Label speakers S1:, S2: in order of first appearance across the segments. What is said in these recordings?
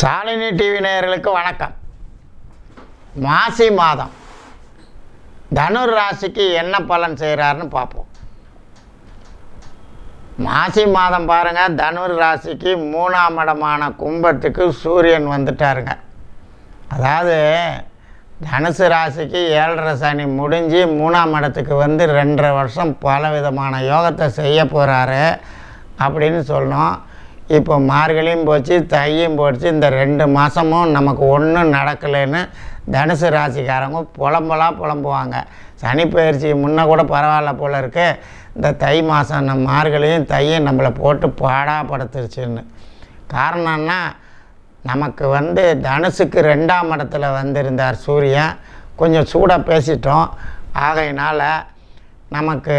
S1: Shalini TV நேயர்களுக்கு வணக்கம். மாசி மாதம் தனுர் ராசிக்கு என்ன பலன் செய்கிறாருன்னு பார்ப்போம். மாசி மாதம் பாருங்கள், தனுர் ராசிக்கு 3ஆம் இடமான கும்பத்துக்கு சூரியன் வந்துட்டாருங்க. அதாவது தனுசு ராசிக்கு 7.5 சனி முடிஞ்சு 3ஆம் இடத்துக்கு வந்து 2.5 வருஷம் பல விதமான யோகத்தை செய்ய போகிறாரு அப்படின்னு சொல்லணும். இப்போ மார்கழியும் போச்சு, தையும் போச்சு. இந்த 2 மாதமும் நமக்கு ஒன்றும் நடக்கலைன்னு தனுசு ராசிக்காரங்க புலம்புவாங்க. சனி பயிற்சி முன்னே கூட பரவாயில்ல போல் இருக்கு, இந்த தை மாதம் நம்ம மார்கழியும் தையும் நம்மளை போட்டு பாடாப்படுத்துருச்சுன்னு. காரணம்னா நமக்கு வந்து தனுசுக்கு 2ஆம் இடத்துல வந்திருந்தார் சூரியன். கொஞ்சம் சூடாக பேசிட்டோம். ஆகையினால் நமக்கு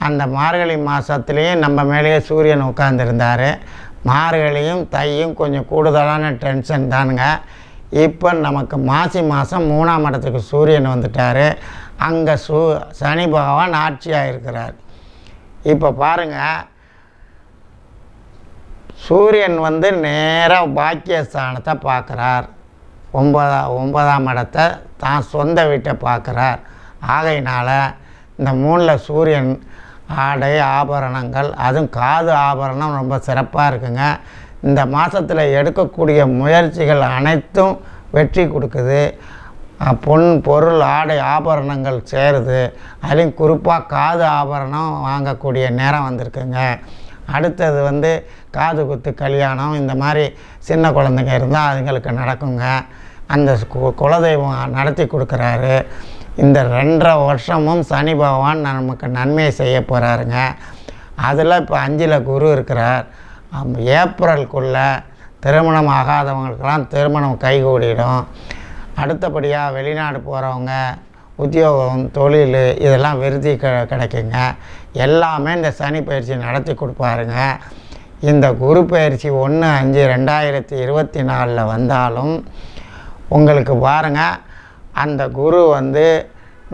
S1: அந்த மார்கழி மாதத்துலேயும் நம்ம மேலேயே சூரியன் உட்காந்துருந்தார். மார்கழியும் தையும் கொஞ்சம் கூடுதலான டென்ஷன் தானுங்க. இப்போ நமக்கு மாசி மாதம் 3ஆம் இடத்துக்கு சூரியன் வந்துட்டார். அங்கே சனி பகவான் ஆட்சியாக இருக்கிறார். இப்போ பாருங்கள், சூரியன் வந்து நேராக பாக்கியஸ்தானத்தை பார்க்குறார். 9ஆம் இடத்தை தான் சொந்த வீட்டை பார்க்குறார். ஆகையினால் இந்த 3ல் சூரியன் ஆடை ஆபரணங்கள், அதுவும் காது ஆபரணம் ரொம்ப சிறப்பாக இருக்குங்க. இந்த மாதத்தில் எடுக்கக்கூடிய முயற்சிகள் அனைத்தும் வெற்றி கொடுக்குது. பொன் பொருள் ஆடை ஆபரணங்கள் சேருது. அதுலேயும் குறிப்பாக காது ஆபரணம் வாங்கக்கூடிய நேரம் வந்திருக்குங்க. அடுத்தது வந்து காது குத்து கல்யாணம், இந்த மாதிரி சின்ன குழந்தைங்க இருந்தால் அதுங்களுக்கு நடக்குங்க. அந்த குலதெய்வம் நடத்தி கொடுக்குறாரு. இந்த 2.5 வருஷமும் சனி பகவான் நமக்கு நன்மையை செய்ய போகிறாருங்க. அதில் இப்போ 5ல் குரு இருக்கிறார். ஏப்ரலுக்குள்ளே திருமணம் ஆகாதவங்களுக்கெல்லாம் திருமணம் கைகூடிடும். அடுத்தபடியாக வெளிநாடு போகிறவங்க உத்தியோகம் தொழில் இதெல்லாம் விருதி கிடைக்குங்க. எல்லாமே இந்த சனி பயிற்சி நடத்தி கொடுப்பாருங்க. இந்த குரு பயிற்சி 1/5/2024 வந்தாலும் உங்களுக்கு பாருங்கள், அந்த குரு வந்து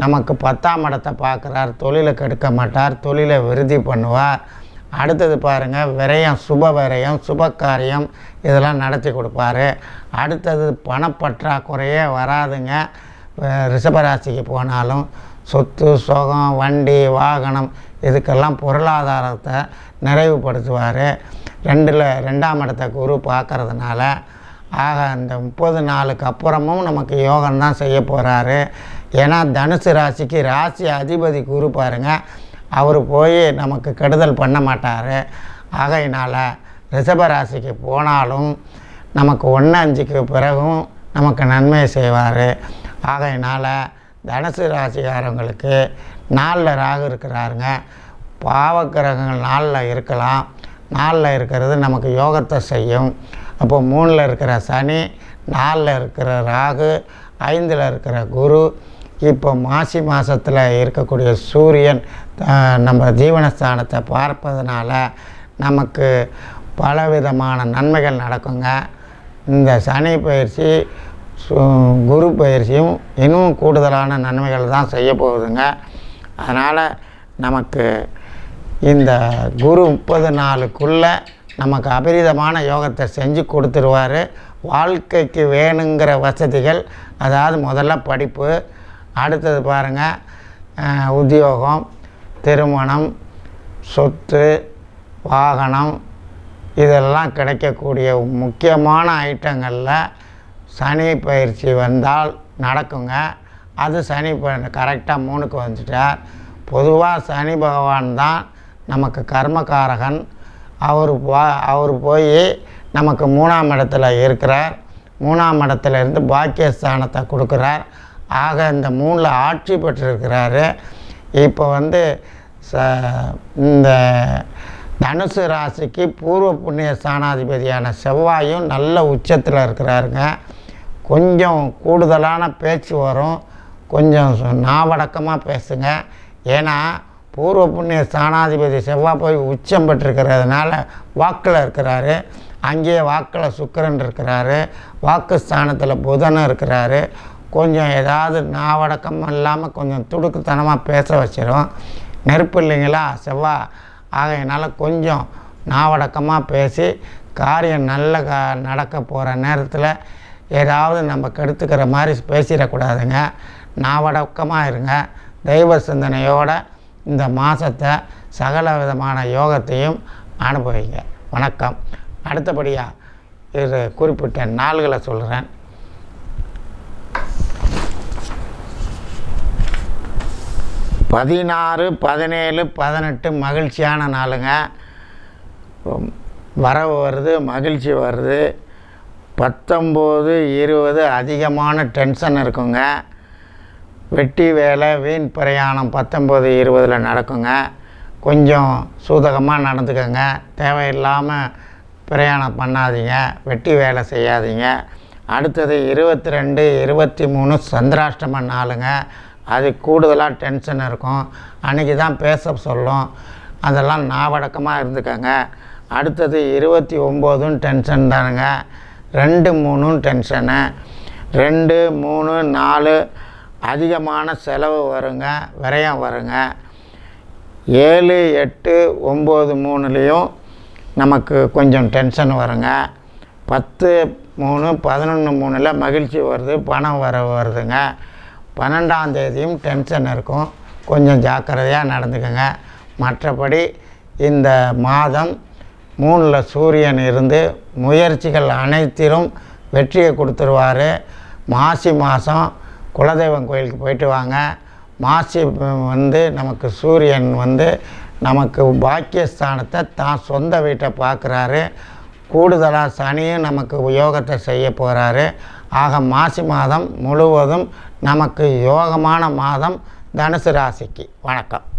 S1: நமக்கு 10ஆம் இடத்தை பார்க்குறார். தொழிலை கெடுக்க மாட்டார், தொழிலை விருதி பண்ணுவார். அடுத்தது பாருங்கள், விரயம், சுப விரயம், சுப காரியம் இதெல்லாம் நடத்தி கொடுப்பாரு. அடுத்தது பணப்பற்றாக்குறையே வராதுங்க. ரிஷபராசிக்கு போனாலும் சொத்து சுகம் வண்டி வாகனம் இதுக்கெல்லாம் பொருளாதாரத்தை நிறைவுபடுத்துவார். 2ஆம் இடத்தை குரு பார்க்கறதுனால. ஆக இந்த 30 நாளுக்கு அப்புறமும் நமக்கு யோகம்தான் செய்ய போகிறாரு. ஏன்னா தனுசு ராசிக்கு ராசி அதிபதி குரு பாருங்கள், அவர் போய் நமக்கு கெடுதல் பண்ண மாட்டார். ஆகையினால் ரிஷபராசிக்கு போனாலும் நமக்கு 1/5க்கு பிறகும் நமக்கு நன்மை செய்வார். ஆகையினால் தனுசு ராசிக்காரங்களுக்கு 4ல் ராகு இருக்கிறாருங்க. பாவக்கிரகங்கள் 4ல் இருக்கலாம். 4ல் இருக்கிறது நமக்கு யோகத்தை செய்யும். அப்போ 3ல் இருக்கிற சனி, 4ல் இருக்கிற ராகு, 5ல் இருக்கிற குரு, இப்போ மாசி மாதத்தில் இருக்கக்கூடிய சூரியன் நம்ம ஜீவனஸ்தானத்தை பார்ப்பதனால நமக்கு பலவிதமான நன்மைகள் நடக்குங்க. இந்த சனி பயிற்சி குரு பயிற்சியும் இன்னும் கூடுதலான நன்மைகள் தான் செய்ய போகுதுங்க. அதனால் நமக்கு இந்த குரு 30 நாளுக்குள்ளே நமக்கு அபரிதமான யோகத்தை செஞ்சு கொடுத்துருவார். வாழ்க்கைக்கு வேணுங்கிற வசதிகள், அதாவது முதல்ல படிப்பு, அடுத்தது பாருங்கள் உத்தியோகம், திருமணம், சொத்து, வாகனம் இதெல்லாம் கிடைக்கக்கூடிய முக்கியமான ஐட்டங்களில் சனி பயிற்சி வந்தால் நடக்குங்க. அது சனி கரெக்டாக 3க்கு வந்துட்டார். பொதுவாக சனி பகவான் தான் நமக்கு கர்மகாரகன். அவர் போய் நமக்கு 3ஆம் இடத்துல இருக்கிறார். 3ஆம் இடத்துல இருந்து பாக்கியஸ்தானத்தை கொடுக்குறார். ஆக இந்த 3ல் ஆட்சி பெற்றிருக்கிறாரு. இப்போ வந்து இந்த தனுசு ராசிக்கு பூர்வ புண்ணிய ஸ்தானாதிபதியான செவ்வாயும் நல்ல உச்சத்தில் இருக்கிறாருங்க. கொஞ்சம் கூடுதலான பேச்சு வரும், கொஞ்சம் நாவடக்கமாக பேசுங்க. ஏன்னா பூர்வ புண்ணிய ஸ்தானாதிபதி செவ்வாய் போய் உச்சம் பெற்றிருக்கிறதுனால வாக்கில் இருக்கிறாரு. அங்கேயே வாக்கில் சுக்கிரன் இருக்கிறாரு. வாக்கு ஸ்தானத்தில் புதனும் இருக்கிறாரு. கொஞ்சம் ஏதாவது நாவடக்கம் இல்லாமல் கொஞ்சம் துடுக்குத்தனமாக பேச வச்சிடும். நெருப்பு இல்லைங்களா செவ்வாய். ஆகையினால கொஞ்சம் நாவடக்கமாக பேசி காரியம் நல்ல நடக்க போகிற நேரத்தில் ஏதாவது நம்ம கெடுத்துக்கிற மாதிரி பேசிடக்கூடாதுங்க. நாவடக்கமாக இருங்க. தெய்வ சிந்தனையோடு இந்த மாதத்தை சகல விதமான யோகத்தையும் அனுபவிங்க. வணக்கம். அடுத்தபடியாக இது குறிப்பிட்ட நாள்களை சொல்கிறேன். 16, 17, 18 மகிழ்ச்சியான நாளுங்க. வரவு வருது, மகிழ்ச்சி வருது. 19, 20 அதிகமான டென்ஷன் இருக்குங்க. வெட்டி வேலை, வீண் பிரயாணம் 19, 20 நடக்குங்க. கொஞ்சம் சூதகமாக நடந்துக்கங்க. தேவையில்லாமல் பிரயாணம் பண்ணாதீங்க. வெட்டி வேலை செய்யாதீங்க. அடுத்தது 22, 23 சந்திராஷ்டம நாளுங்க. அது கூடுதலாக டென்ஷன் இருக்கும். அன்றைக்கி தான் பேச சொல்லும். அதெல்லாம் நாவடக்கமாக இருந்துக்கங்க. அடுத்தது 29 டென்ஷன் தானுங்க. 2, 3 டென்ஷனு. 2, 3, 4 அதிகமான செலவு வருங்க, விரயம் வருங்க. 7, 8, 9, 3லேயும் நமக்கு கொஞ்சம் டென்ஷன் வருங்க. 10, 3, 11, 3ல் மகிழ்ச்சி வருது, பணம் வருதுங்க. 12ஆம் தேதியும் டென்ஷன் இருக்கும். கொஞ்சம் ஜாக்கிரதையாக நடந்துக்கங்க. மற்றபடி இந்த மாதம் 3ல் சூரியன் இருந்து முயற்சிகள் அனைத்திலும் வெற்றியை கொடுத்துருவார். மாசி மாதம் குலதெய்வம் கோயிலுக்கு போயிட்டு வாங்க. மாசி நமக்கு சூரியன் நமக்கு பாக்கியஸ்தானத்தை தான் சொந்த வீட்டை பார்க்குறாரு. கூடுதலாக சனியும் நமக்கு யோகத்தை செய்ய போகிறாரு. ஆக மாசி மாதம் முழுவதும் நமக்கு யோகமான மாதம் தனுசு ராசிக்கு. வணக்கம்.